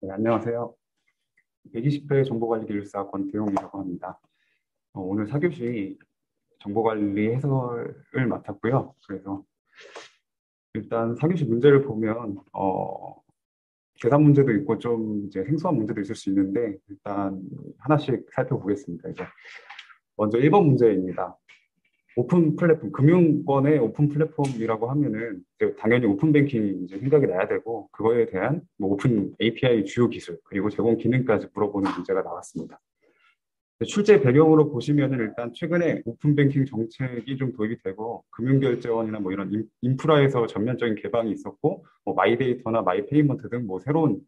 네, 안녕하세요. 120회 정보관리기술사 권태용이라고 합니다. 오늘 4교시 정보관리 해설을 맡았고요. 그래서 일단 4교시 문제를 보면 계산 문제도 있고 좀 이제 생소한 문제도 있을 수 있는데 일단 하나씩 살펴보겠습니다. 이제 먼저 1번 문제입니다. 오픈 플랫폼, 금융권의 오픈 플랫폼이라고 하면은 이제 당연히 오픈 뱅킹이 이제 생각이 나야 되고 그거에 대한 뭐 오픈 API 주요 기술 그리고 제공 기능까지 물어보는 문제가 나왔습니다. 출제 배경으로 보시면은 일단 최근에 오픈 뱅킹 정책이 좀 도입이 되고 금융결제원이나 뭐 이런 인프라에서 전면적인 개방이 있었고 뭐 마이데이터나 마이페이먼트 등 뭐 새로운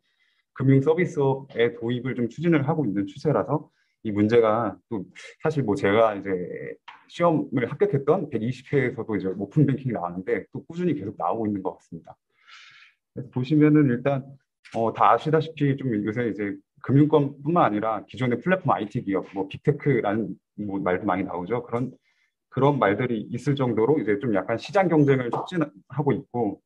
금융 서비스의 도입을 좀 추진을 하고 있는 추세라서 이 문제가 또 사실 뭐 제가 이제 시험을 합격했던 120회에서도 이제 오픈 뱅킹이 나왔는데 또 꾸준히 계속 나오고 있는 것 같습니다. 그래서 보시면은 일단 다 아시다시피 좀 요새 이제 금융권뿐만 아니라 기존의 플랫폼 IT 기업, 뭐 빅테크라는 뭐 말도 많이 나오죠. 그런 말들이 있을 정도로 이제 좀 약간 시장 경쟁을 촉진하고 있고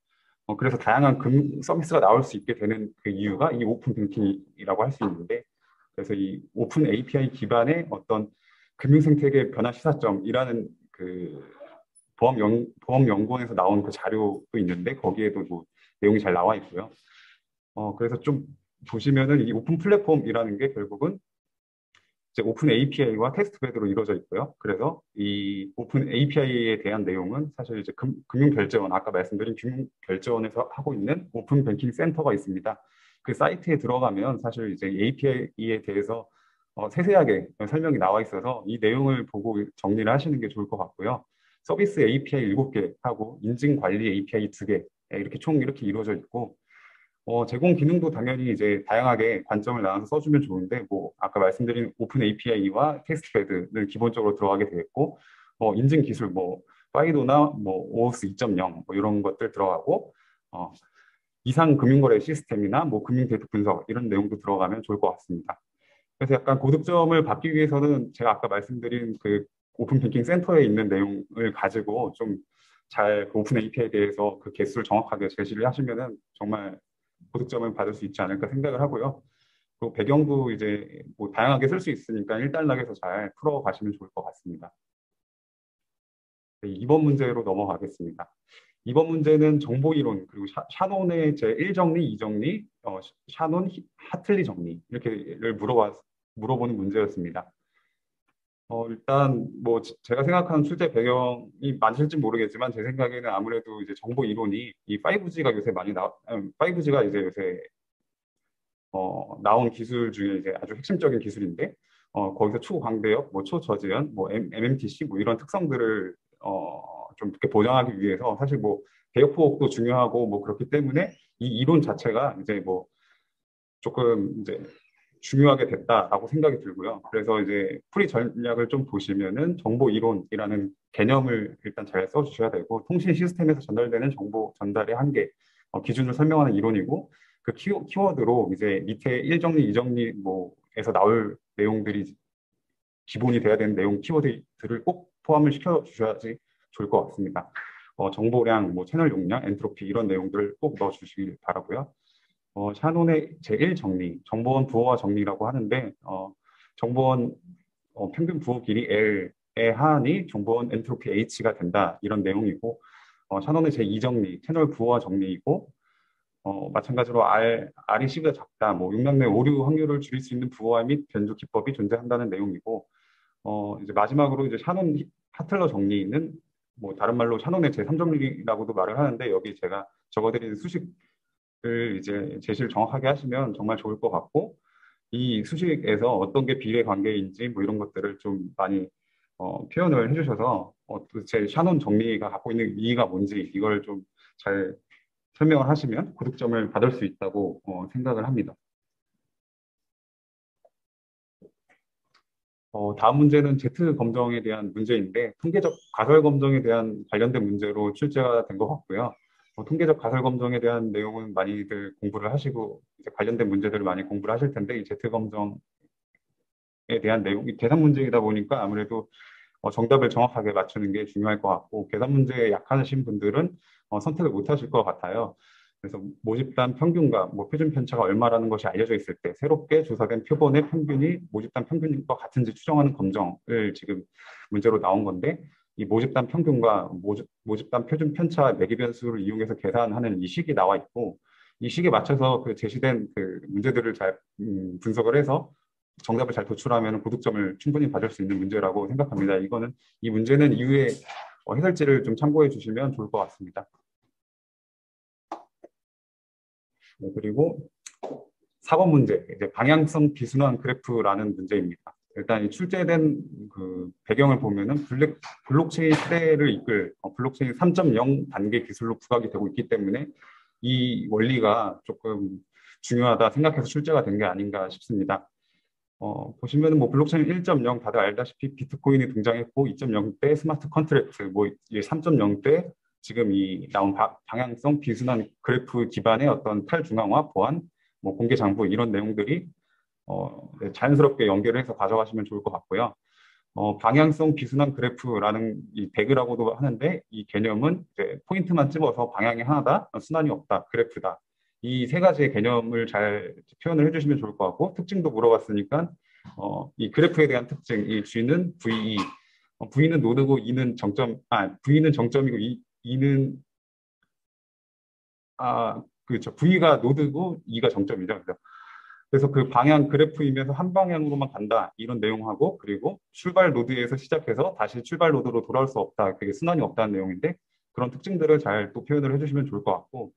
그래서 다양한 금융 서비스가 나올 수 있게 되는 그 이유가 이 오픈 뱅킹이라고 할 수 있는데 그래서 이 오픈 API 기반의 어떤 금융 생태계 변화 시사점이라는 그 보험연구원에서 나온 그 자료도 있는데 거기에도 뭐 내용이 잘 나와 있고요. 그래서 좀 보시면은 이 오픈 플랫폼이라는 게 결국은 이제 오픈 API와 테스트베드로 이루어져 있고요. 그래서 이 오픈 API에 대한 내용은 사실 이제 금융결제원, 아까 말씀드린 금융결제원에서 하고 있는 오픈 뱅킹 센터가 있습니다. 그 사이트에 들어가면 사실 이제 API에 대해서 세세하게 설명이 나와 있어서 이 내용을 보고 정리를 하시는 게 좋을 것 같고요. 서비스 API 7개 하고 인증 관리 API 2개 이렇게 총 이렇게 이루어져 있고 제공 기능도 당연히 이제 다양하게 관점을 나눠서 써주면 좋은데, 뭐, 아까 말씀드린 오픈 API와 테스트베드는 기본적으로 들어가게 되겠고, 인증 기술, 뭐, 파이도나 뭐, OAuth 2.0, 뭐, 이런 것들 들어가고, 어, 이상 금융거래 시스템이나 뭐, 금융 데이터 분석, 이런 내용도 들어가면 좋을 것 같습니다. 그래서 약간 고득점을 받기 위해서는 제가 아까 말씀드린 그 오픈 뱅킹 센터에 있는 내용을 가지고 좀 잘 오픈 API에 대해서 그 개수를 정확하게 제시를 하시면은 정말 고득점을 받을 수 있지 않을까 생각을 하고요. 그 배경도 이제 뭐 다양하게 쓸 수 있으니까 일단락에서 잘 풀어가시면 좋을 것 같습니다. 네, 2번 문제로 넘어가겠습니다. 2번 문제는 정보 이론 그리고 샤논의 제1정리, 2정리, 샤논, 하틀리 정리 이렇게를 물어보는 문제였습니다. 일단 뭐 제가 생각하는 출제 배경이 맞을지 모르겠지만 제 생각에는 아무래도 이제 정보 이론이 이 5G가 요새 많이 5G가 이제 요새 나온 기술 중에 이제 아주 핵심적인 기술인데 거기서 초광대역, 뭐 초저지연, 뭐 MMTC 뭐 이런 특성들을 좀 이렇게 보장하기 위해서 사실 뭐 대역폭도 중요하고 뭐 그렇기 때문에 이 이론 자체가 이제 뭐 조금 이제 중요하게 됐다라고 생각이 들고요. 그래서 이제 풀이 전략을 좀 보시면은 정보 이론이라는 개념을 일단 잘 써주셔야 되고 통신 시스템에서 전달되는 정보 전달의 한계 기준을 설명하는 이론이고 그 키워드로 이제 밑에 1정리, 2정리 뭐에서 나올 내용들이 기본이 돼야 되는 내용 키워드들을 꼭 포함을 시켜 주셔야지 좋을 것 같습니다. 정보량, 뭐 채널 용량, 엔트로피 이런 내용들을 꼭 넣어 주시길 바라고요. 샤논의 제1정리, 정보원 부호화 정리라고 하는데, 정보원 평균 부호 길이 L의 하한이 정보원 엔트로피 H가 된다, 이런 내용이고, 샤논의 제2정리, 채널 부호화 정리이고, 마찬가지로 R이 C보다 작다, 뭐 용량 내 오류 확률을 줄일 수 있는 부호화 및 변조 기법이 존재한다는 내용이고, 이제 마지막으로 이제 샤논 하틀러 정리는 뭐 다른 말로 샤논의 제3정리라고도 말을 하는데, 여기 제가 적어드린 수식 을 이제 제시를 정확하게 하시면 정말 좋을 것 같고 이 수식에서 어떤 게 비례 관계인지 뭐 이런 것들을 좀 많이 표현을 해주셔서 도대체 샤논 정리가 갖고 있는 의의가 뭔지 이걸 좀 잘 설명을 하시면 고득점을 받을 수 있다고 생각을 합니다. 다음 문제는 Z 검정에 대한 문제인데 통계적 가설 검정에 대한 관련된 문제로 출제가 된 것 같고요. 통계적 가설 검정에 대한 내용은 많이들 공부를 하시고 이제 관련된 문제들을 많이 공부를 하실 텐데 이 Z 검정에 대한 내용이 계산 문제이다 보니까 아무래도 정답을 정확하게 맞추는 게 중요할 것 같고 계산 문제에 약하신 분들은 선택을 못 하실 것 같아요. 그래서 모집단 평균과 뭐 표준 편차가 얼마라는 것이 알려져 있을 때 새롭게 조사된 표본의 평균이 모집단 평균과 같은지 추정하는 검정을 지금 문제로 나온 건데 이 모집단 평균과 모집단 표준 편차 매기 변수를 이용해서 계산하는 이 식이 나와 있고 이 식에 맞춰서 그 제시된 그 문제들을 잘 분석을 해서 정답을 잘 도출하면 고득점을 충분히 받을 수 있는 문제라고 생각합니다. 이 문제는 이후에 해설지를 좀 참고해 주시면 좋을 것 같습니다. 네, 그리고 4번 문제, 이제 방향성 비순환 그래프라는 문제입니다. 일단 이 출제된 그 배경을 보면은 블록체인 시대를 이끌 블록체인 3.0 단계 기술로 부각이 되고 있기 때문에 이 원리가 조금 중요하다 생각해서 출제가 된 게 아닌가 싶습니다. 보시면은 뭐 블록체인 1.0 다들 알다시피 비트코인이 등장했고 2.0 때 스마트 컨트랙트, 뭐 이제 3.0 때 지금 이 나온 방향성 비순환 그래프 기반의 어떤 탈중앙화 보안, 뭐 공개 장부 이런 내용들이 네, 자연스럽게 연결해서 가져가시면 좋을 것 같고요. 방향성 비순환 그래프라는 이 배그라고도 하는데 이 개념은 이제 포인트만 집어서 방향이 하나다, 순환이 없다, 그래프다. 이 세 가지의 개념을 잘 표현을 해주시면 좋을 것 같고 특징도 물어봤으니까 이 그래프에 대한 특징, 이 G는 VE, V는 노드고 E는 V는 정점이고 E는 그렇죠. V가 노드고 E가 정점이죠. 그래서 그 방향 그래프이면서 한 방향으로만 간다 이런 내용하고 그리고 출발 노드에서 시작해서 다시 출발 노드로 돌아올 수 없다 그게 순환이 없다는 내용인데 그런 특징들을 잘 또 표현을 해주시면 좋을 것 같고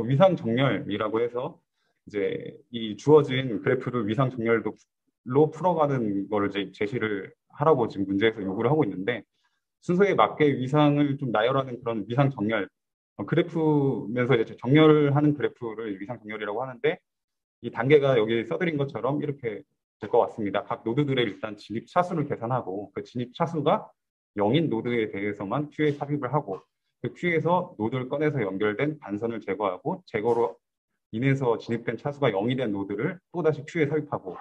위상 정렬이라고 해서 이제 이 주어진 그래프를 위상 정렬로 풀어가는 거를 이제 제시를 하라고 지금 문제에서 요구를 하고 있는데 순서에 맞게 위상을 좀 나열하는 그런 위상 정렬 그래프면서 이제 정렬하는 그래프를 위상 정렬이라고 하는데 이 단계가 여기 써드린 것처럼 이렇게 될 것 같습니다. 각 노드들의 일단 진입 차수를 계산하고 그 진입 차수가 0인 노드에 대해서만 Q에 삽입을 하고 그 Q에서 노드를 꺼내서 연결된 반선을 제거하고 제거로 인해서 진입된 차수가 0이 된 노드를 또다시 Q에 삽입하고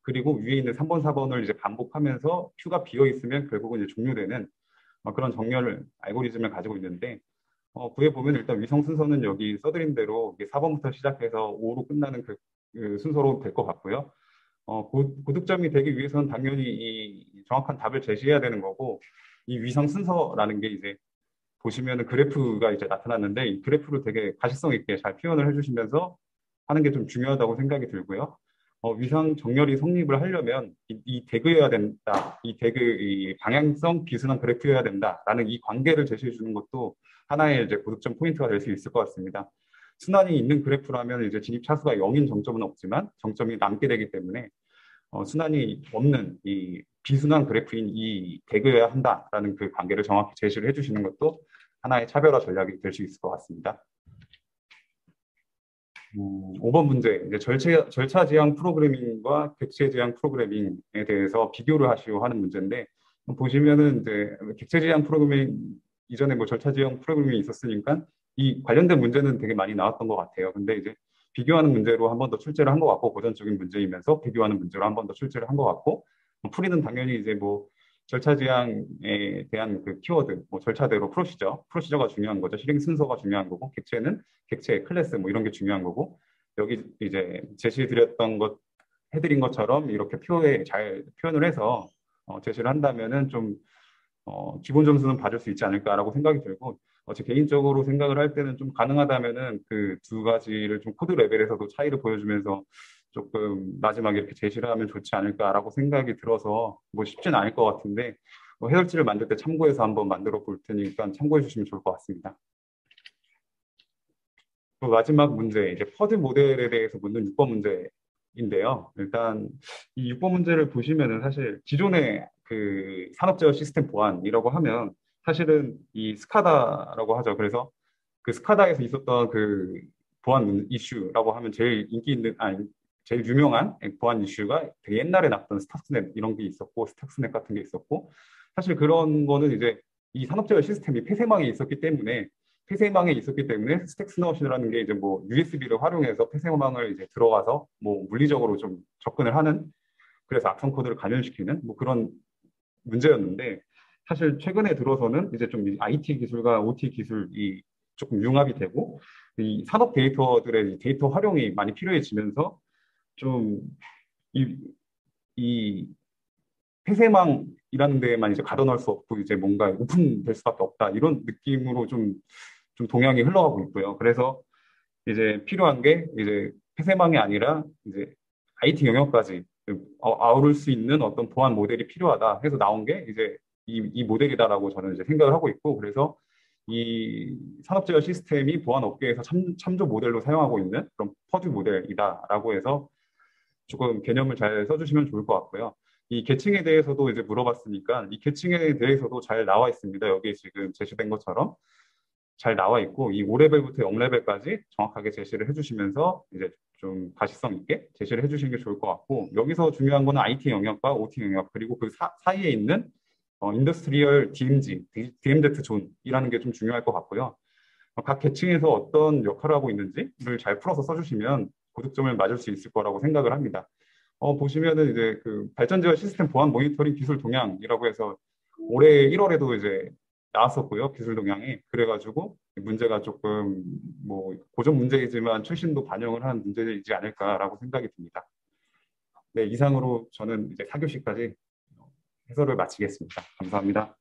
그리고 위에 있는 3번, 4번을 이제 반복하면서 Q가 비어 있으면 결국은 이제 종료되는 그런 정렬 알고리즘을 가지고 있는데 구해 보면 일단 위성 순서는 여기 써드린 대로 4번부터 시작해서 5로 끝나는 그 순서로 될 것 같고요. 고득점이 되기 위해서는 당연히 이 정확한 답을 제시해야 되는 거고 이 위성 순서라는 게 이제 보시면은 그래프가 이제 나타났는데 이 그래프를 되게 가시성 있게 잘 표현을 해주시면서 하는 게 좀 중요하다고 생각이 들고요. 위상 정렬이 성립을 하려면 이 대그여야 된다. 이 방향성 비순환 그래프여야 된다라는 이 관계를 제시해 주는 것도 하나의 이제 고득점 포인트가 될 수 있을 것 같습니다. 순환이 있는 그래프라면 이제 진입 차수가 0인 정점은 없지만 정점이 남게 되기 때문에 순환이 없는 이 비순환 그래프인 이 대그여야 한다라는 그 관계를 정확히 제시를 해주시는 것도 하나의 차별화 전략이 될 수 있을 것 같습니다. 5번 문제, 이제 절차 지향 프로그래밍과 객체 지향 프로그래밍에 대해서 비교를 하시오 하는 문제인데, 보시면은 이제 객체 지향 프로그래밍 이전에 뭐 절차 지향 프로그래밍이 있었으니까 이 관련된 문제는 되게 많이 나왔던 것 같아요. 근데 이제 비교하는 문제로 한 번 더 출제를 한 것 같고, 고전적인 문제이면서 비교하는 문제로 한 번 더 출제를 한 것 같고, 풀이는 당연히 이제 뭐 절차 지향에 대한 그 키워드, 뭐 절차대로 프로시저가 중요한 거죠. 실행 순서가 중요한 거고, 객체는 객체, 클래스 뭐 이런 게 중요한 거고, 여기 이제 제시드렸던 것, 해드린 것처럼 이렇게 표에 잘 표현을 해서 제시를 한다면은 좀 기본 점수는 받을 수 있지 않을까라고 생각이 들고, 제 개인적으로 생각을 할 때는 좀 가능하다면은 그 두 가지를 좀 코드 레벨에서도 차이를 보여주면서 조금 마지막에 이렇게 제시를 하면 좋지 않을까라고 생각이 들어서 뭐 쉽지는 않을 것 같은데 해설지를 만들 때 참고해서 한번 만들어 볼 테니까 참고해 주시면 좋을 것 같습니다. 그 마지막 문제, 이제 퍼드 모델에 대해서 묻는 6번 문제인데요. 일단 이 6번 문제를 보시면은 사실 기존의 그 산업제어 시스템 보안이라고 하면 사실은 이 스카다라고 하죠. 그래서 그 스카다에서 있었던 그 보안 이슈라고 하면 제일 인기 있는, 제일 유명한 보안 이슈가 되게 옛날에 났던 스탁스넷 이런 게 있었고, 스탁스넷 같은 게 있었고, 사실 그런 거는 이제 이 산업제어 시스템이 폐쇄망에 있었기 때문에 스택스넛이라는 게 이제 뭐 USB를 활용해서 폐쇄망을 이제 들어가서 뭐 물리적으로 좀 접근을 하는 그래서 악성 코드를 감염시키는 뭐 그런 문제였는데 사실 최근에 들어서는 이제 좀 IT 기술과 OT 기술이 조금 융합이 되고 이 산업 데이터들의 이 데이터 활용이 많이 필요해지면서 좀 이, 이 폐쇄망이라는 데에만 이제 가둬놓을 수 없고 이제 뭔가 오픈될 수밖에 없다 이런 느낌으로 좀 동향이 흘러가고 있고요. 그래서 이제 필요한 게 이제 폐쇄망이 아니라 이제 IT 영역까지 아우를 수 있는 어떤 보안 모델이 필요하다 해서 나온 게 이제 이 모델이다라고 저는 이제 생각을 하고 있고 그래서 이 산업제어 시스템이 보안 업계에서 참조 모델로 사용하고 있는 그런 퍼듀 모델이다라고 해서 조금 개념을 잘 써주시면 좋을 것 같고요. 이 계층에 대해서도 이제 물어봤으니까 이 계층에 대해서도 잘 나와 있습니다. 여기 지금 제시된 것처럼 잘 나와 있고 이 5레벨부터 0레벨까지 정확하게 제시를 해주시면서 이제 좀 가시성 있게 제시를 해주시는 게 좋을 것 같고 여기서 중요한 거는 IT 영역과 OT 영역 그리고 그 사이에 있는 인더스트리얼 DMZ, DMZ 존이라는 게 좀 중요할 것 같고요. 각 계층에서 어떤 역할을 하고 있는지를 잘 풀어서 써주시면 고득점을 맞을 수 있을 거라고 생각을 합니다. 보시면은 이제 그 발전제어 시스템 보안 모니터링 기술 동향이라고 해서 올해 1월에도 이제 나왔었고요. 기술 동향이. 그래가지고 문제가 조금 뭐 고전 문제이지만 최신도 반영을 한 문제이지 않을까라고 생각이 듭니다. 네, 이상으로 저는 이제 4교시까지 해설을 마치겠습니다. 감사합니다.